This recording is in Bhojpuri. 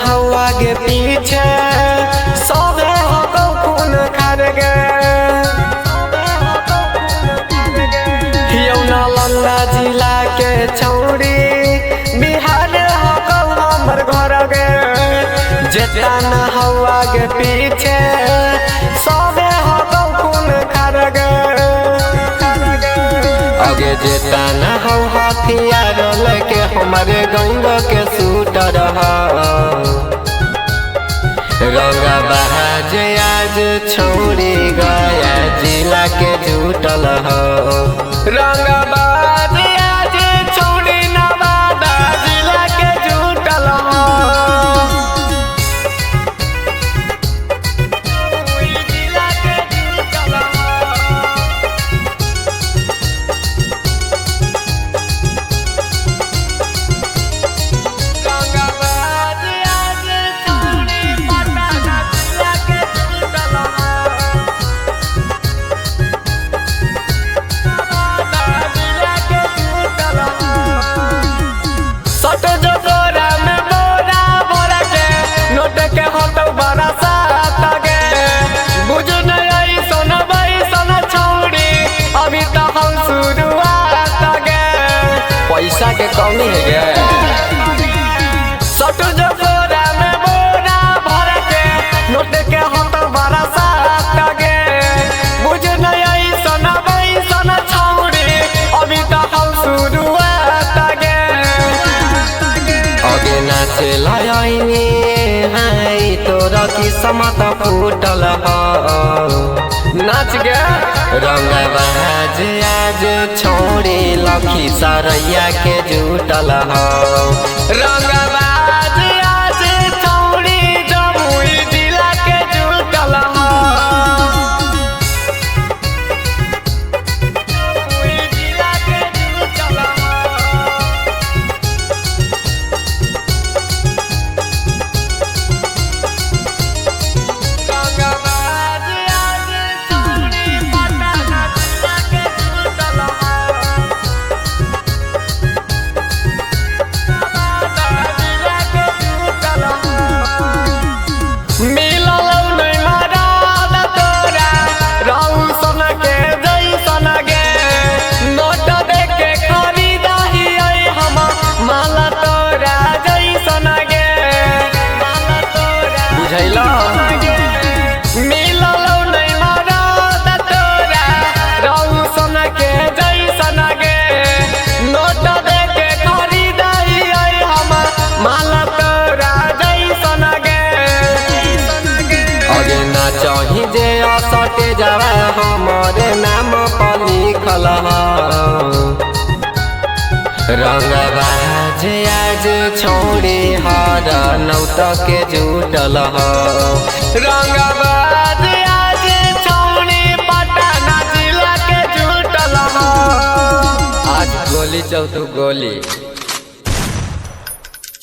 हवा के पीछे सबे हो खून खार गे नालंदा जिला के छौड़ी बिहार हो हमर घर गे जेता न हवा के पीछे सबे हो खून खार गे आगे जेता न हो हथियार लेके हमारे गंग के सूटर रंगा बहाज आज छोड़ी गया जिला के झूठल हो रंगा बहाज आज छोड़ी नवादा जिला के झूठल हो जिला के झूठल पैसा के कमी है गे सट जो बोरा में बोरा भर के नोट के हाथ बड़ा साथ गे बुझ नहीं सोना भाई सोना छौड़ी अभी तो हम शुरुआत गे आगे नाचे लाइनी हाय तोरा किस्मत फूटल हो नाच गे रंग बहाज आज छोड़ी लखी सरैया के झूठल हो रंग बहाज आज छोड़ी जमुई जिला के झूठल हो जमुई जिला के झूठल चाही जे असटे जावा हमारे नाम पर लिखल रंग बहाज आज छोड़ी हर नौत के झूठल रंग बहाज आज छोड़ी पटना जिला के झूठल आज गोली चौथु गोली।